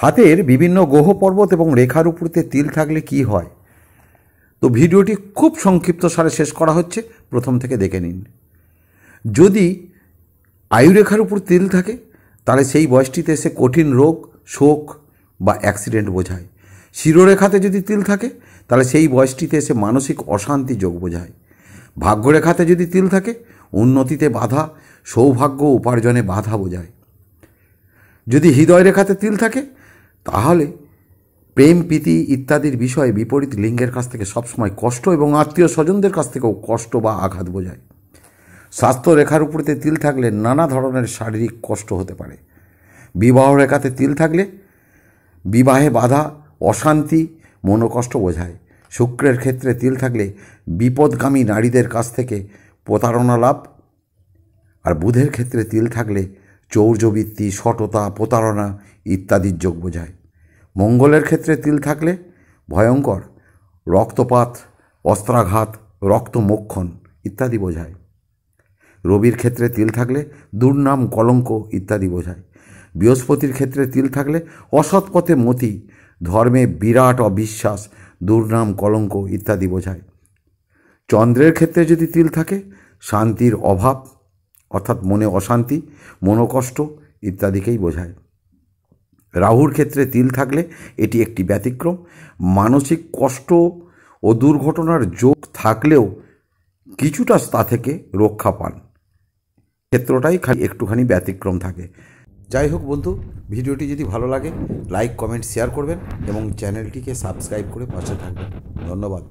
হাতের বিভিন্ন গ্রহ পর্বত এবং রেখার উপরতে তিল থাকলে কি হয়, তো ভিডিওটি খুব সংক্ষিপ্ত সারে শেষ করা হচ্ছে, প্রথম থেকে দেখে নিন। যদি আয়ুরেখার উপর তিল থাকে তাহলে সেই বয়সটিতে এসে কঠিন রোগ, শোক বা অ্যাক্সিডেন্ট বোঝায়। শিরোরেখাতে যদি তিল থাকে তাহলে সেই বয়সটিতে এসে মানসিক অশান্তি যোগ বোঝায়। ভাগ্যরেখাতে যদি তিল থাকে উন্নতিতে বাধা, সৌভাগ্য উপার্জনে বাধা বোঝায়। যদি হৃদয় রেখাতে তিল থাকে তাহলে প্রেম, প্রীতি ইত্যাদির বিষয়ে বিপরীত লিঙ্গের কাছ থেকে সবসময় কষ্ট এবং আত্মীয় স্বজনদের কাছ থেকেও কষ্ট বা আঘাত বোঝায়। স্বাস্থ্য রেখার উপরেতে তিল থাকলে নানা ধরনের শারীরিক কষ্ট হতে পারে। বিবাহ রেখাতে তিল থাকলে বিবাহে বাধা, অশান্তি, মনোকষ্ট বোঝায়। শুক্রের ক্ষেত্রে তিল থাকলে বিপদগামী নারীদের কাছ থেকে প্রতারণা লাভ। আর বুধের ক্ষেত্রে তিল থাকলে চৌর্যবৃত্তি, সততা, প্রতারণা ইত্যাদির যোগ বোঝায়। মঙ্গলের ক্ষেত্রে তিল থাকলে ভয়ঙ্কর রক্তপাত, অস্ত্রাঘাত, রক্তমোক্ষণ ইত্যাদি বোঝায়। রবির ক্ষেত্রে তিল থাকলে দুর্নাম, কলঙ্ক ইত্যাদি বোঝায়। বৃহস্পতির ক্ষেত্রে তিল থাকলে অসৎ পথে মতি, ধর্মে বিরাট অবিশ্বাস, দুর্নাম, কলঙ্ক ইত্যাদি বোঝায়। চন্দ্রের ক্ষেত্রে যদি তিল থাকে শান্তির অভাব, অর্থাৎ মনে অশান্তি, মনোকষ্ট ইত্যাদিকেই বোঝায়। রাহুর ক্ষেত্রে তিল থাকলে এটি একটি ব্যতিক্রম, মানসিক কষ্ট ও দুর্ঘটনার যোগ থাকলেও কিছুটা তা থেকে রক্ষা পান। ক্ষেত্রটাই একটুখানি ব্যতিক্রম থাকে। যাই হোক বন্ধু, ভিডিওটি যদি ভালো লাগে লাইক, কমেন্ট, শেয়ার করবেন এবং চ্যানেলটিকে সাবস্ক্রাইব করে পাশে থাকবেন। ধন্যবাদ।